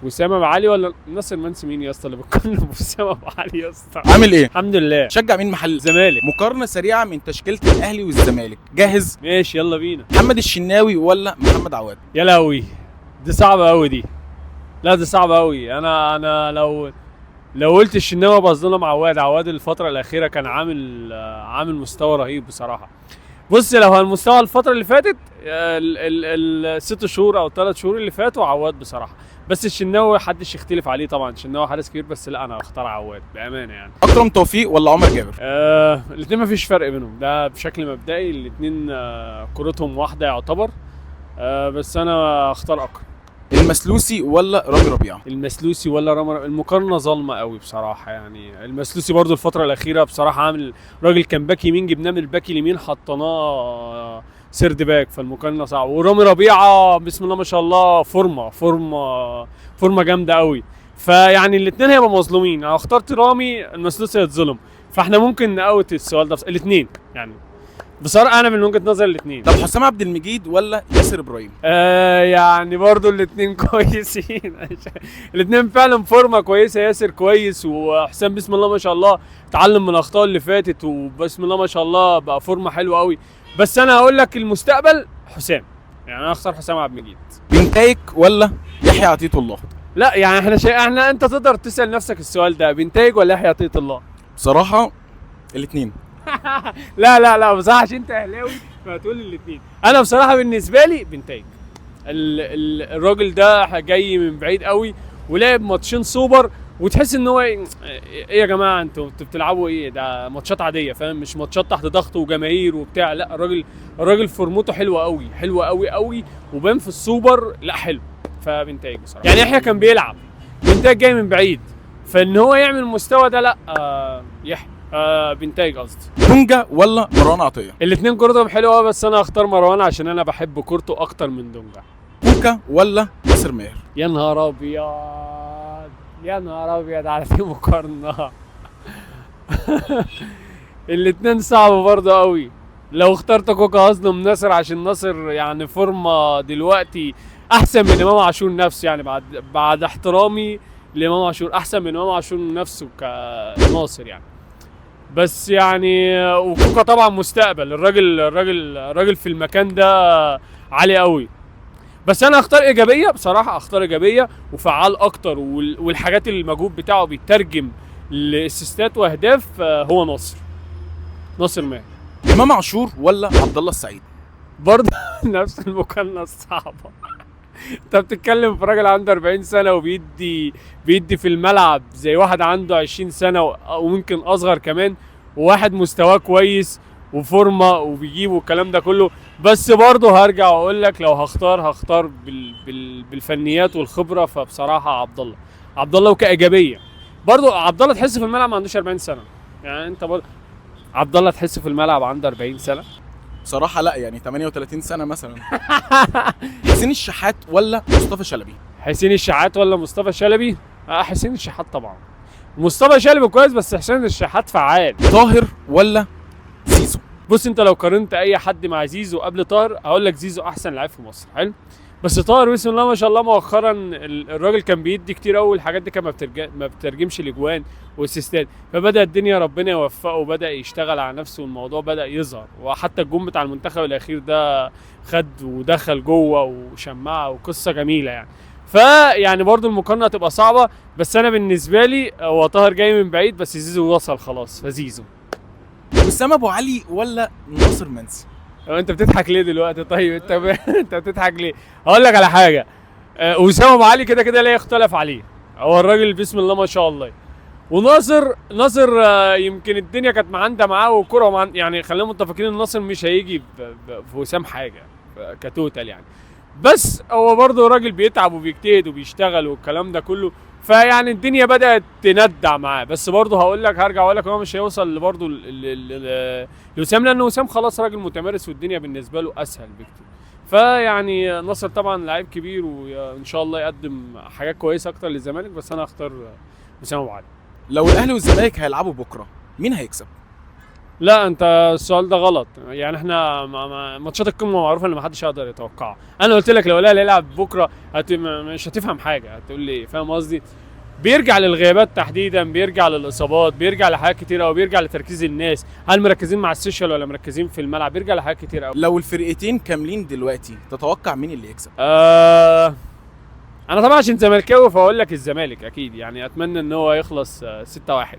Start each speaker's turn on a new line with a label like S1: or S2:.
S1: وسام ابو علي ولا ناصر منسي؟ مين يا اسطى اللي بتكلم وسام ابو علي يا اسطى؟
S2: عامل ايه؟
S1: الحمد لله.
S2: شجع مين محل؟
S1: الزمالك.
S2: مقارنه سريعه من تشكيله الاهلي والزمالك، جاهز؟
S1: ماشي يلا بينا.
S2: محمد الشناوي ولا محمد عواد؟
S1: يا لهوي دي صعبه قوي دي. لا دي صعبه قوي. انا لو قلت الشناوي بظلم عواد الفتره الاخيره كان عامل مستوى رهيب بصراحه. بص لو هالمستوى الفتره اللي فاتت الست شهور او 3 شهور اللي فاتوا عواد بصراحه. بس الشناوي محدش يختلف عليه طبعا، الشناوي حارس كبير، بس لا انا اختار عواد بامانه يعني.
S2: اكرم توفيق ولا عمر جابر؟
S1: الاثنين مفيش فرق بينهم، ده بشكل مبدئي الاثنين كورتهم واحده يعتبر. بس انا اختار اكرم.
S2: المسلوسي ولا رامي ربيعه؟
S1: المسلوسي ولا رامي؟ المقارنه ظالمه قوي بصراحه يعني. المسلوسي برضو الفتره الاخيره بصراحه عامل، راجل كان باك يمين جبناه من الباك اليمين حطيناه سيرد باك، فالمقارنه صعبه. ورامي ربيعه بسم الله ما شاء الله فورمه جامده قوي. فيعني الاثنين هيبقوا مظلومين. انا اخترت رامي، المسلوسي هيتظلم، فاحنا ممكن نقوت السؤال ده الاثنين يعني. بصراحه انا من وجهه نظري الاثنين.
S2: طب حسام عبد المجيد ولا ياسر ابراهيم؟
S1: يعني برضو الاثنين كويسين. الاثنين فعلا فورمه كويسه، ياسر كويس وحسام بسم الله ما شاء الله اتعلم من الاخطاء اللي فاتت، وبسم الله ما شاء الله بقى فورمه حلوه قوي. بس انا هقول لك المستقبل حسام، يعني انا اختار حسام عبد المجيد.
S2: بنتايك ولا يحيى عطية الله؟
S1: لا يعني احنا انت تقدر تسال نفسك السؤال ده، بنتايج ولا يحيى عطية الله؟
S2: بصراحه الاثنين.
S1: لا بصراحه عشان انت اهلاوي فهتقول الاثنين. انا بصراحه بالنسبه لي بنتايج. الراجل ده جاي من بعيد قوي ولعب ماتشين سوبر، وتحس ان هو ايه يا جماعه انتوا بتلعبوا ايه؟ ده ماتشات عاديه فاهم، مش ماتشات تحت ضغط وجماهير وبتاع. لا الراجل فورمته حلوه قوي وبان في السوبر لا حلو. فبنتايج بصراحه يعني. يحيى كان بيلعب، بنتايج جاي من بعيد، فان هو يعمل المستوى ده لا يحيى. بنتايج قصدي.
S2: دونجا ولا مروان عطيه؟
S1: الاثنين كورتهم حلوه بس انا هختار مروان عشان انا بحب كورته اكتر من دونجا.
S2: كوكا ولا ناصر ماهر؟
S1: يا نهار ابيض على دي مقارنه. الاثنين صعبوا برضه قوي. لو اخترت كوكا هظلم ناصر عشان ناصر يعني فورمه دلوقتي احسن من امام عاشور نفسه، يعني بعد احترامي لامام عاشور احسن من امام عاشور نفسه كناصر يعني. بس يعني وكوكا طبعا مستقبل، الراجل في المكان ده عالي قوي. بس انا اختار ايجابيه بصراحه، اختار ايجابيه وفعال اكتر، والحاجات اللي المجهود بتاعه بيترجم لاسيستات واهداف. هو ناصر ماهر.
S2: امام عاشور ولا عبد الله السعيد؟
S1: برضه نفس المقارنه الصعبه. انت بتتكلم في راجل عنده 40 سنه وبيدي في الملعب زي واحد عنده 20 سنه وممكن اصغر كمان، وواحد مستواه كويس وفورمه وبيجيب والكلام ده كله. بس برضه هرجع واقول لك لو هختار بالفنيات والخبره، فبصراحه عبد الله وكايجابيه. برضه عبد الله تحس في الملعب ما عندوش 40 سنه يعني. انت برضه عبد الله تحس في الملعب عنده 40 سنه.
S2: بصراحه لا يعني 38 سنه مثلا. حسين الشحات ولا مصطفى شلبي؟
S1: حسين الشحات ولا مصطفى شلبي؟ حسين الشحات طبعا. مصطفى شلبي كويس بس حسين الشحات فعال.
S2: طاهر ولا زيزو؟
S1: بص انت لو قارنت اي حد مع زيزو قبل طاهر هقول لك زيزو احسن لاعب في مصر. حلو. بس طاهر بسم الله ما شاء الله مؤخرا الراجل كان بيدي كتير قوي، الحاجات دي كان ما بترجمش الاجوان والاسيستات، فبدا الدنيا ربنا يوفقه وبدا يشتغل على نفسه والموضوع بدا يظهر. وحتى الجون بتاع المنتخب الاخير ده خد ودخل جوه وشمعه وقصه جميله يعني. فيعني برضو المقارنه هتبقى صعبه، بس انا بالنسبه لي هو طاهر جاي من بعيد بس زيزو وصل خلاص فزيزو.
S2: وسام ابو علي ولا ناصر منسي؟
S1: انت بتضحك ليه دلوقتي؟ طيب انت بتضحك ليه؟ هقول لك على حاجه. وسام ابو علي كده لا يختلف عليه، هو الراجل بسم الله ما شاء الله. وناصر يمكن الدنيا كانت معاه والكره يعني خلينا متفقين ان ناصر مش هيجي في وسام حاجه كتوتال يعني. بس هو برضه راجل بيتعب وبيجتهد وبيشتغل والكلام ده كله، فيعني الدنيا بدأت تندع معاه. بس برضه هرجع اقول لك هو مش هيوصل برضه لوسام، لانه وسام خلاص راجل متمرس والدنيا بالنسبه له اسهل بكتير. فيعني ناصر طبعا لعيب كبير وان شاء الله يقدم حاجات كويسه اكتر للزمالك، بس انا هختار وسام ابو علي.
S2: لو الاهلي والزمالك هيلعبوا بكره مين هيكسب؟
S1: لا انت السؤال ده غلط، يعني احنا ماتشات القمه معروفه ان ما حدش يقدر يتوقعها. انا قلت لك لو الاهلي يلعب بكره مش هتفهم حاجه، هتقول لي إيه؟ فاهم قصدي؟ بيرجع للغيابات تحديدا، بيرجع للاصابات، بيرجع لحاجات كتير قوي، بيرجع لتركيز الناس، هل مركزين مع السوشيال ولا مركزين في الملعب، بيرجع لحاجات كتير قوي.
S2: لو الفرقتين كاملين دلوقتي تتوقع مين اللي يكسب؟
S1: انا طبعا عشان زملكاوي فاقول لك الزمالك اكيد، يعني اتمنى ان هو يخلص 6-1.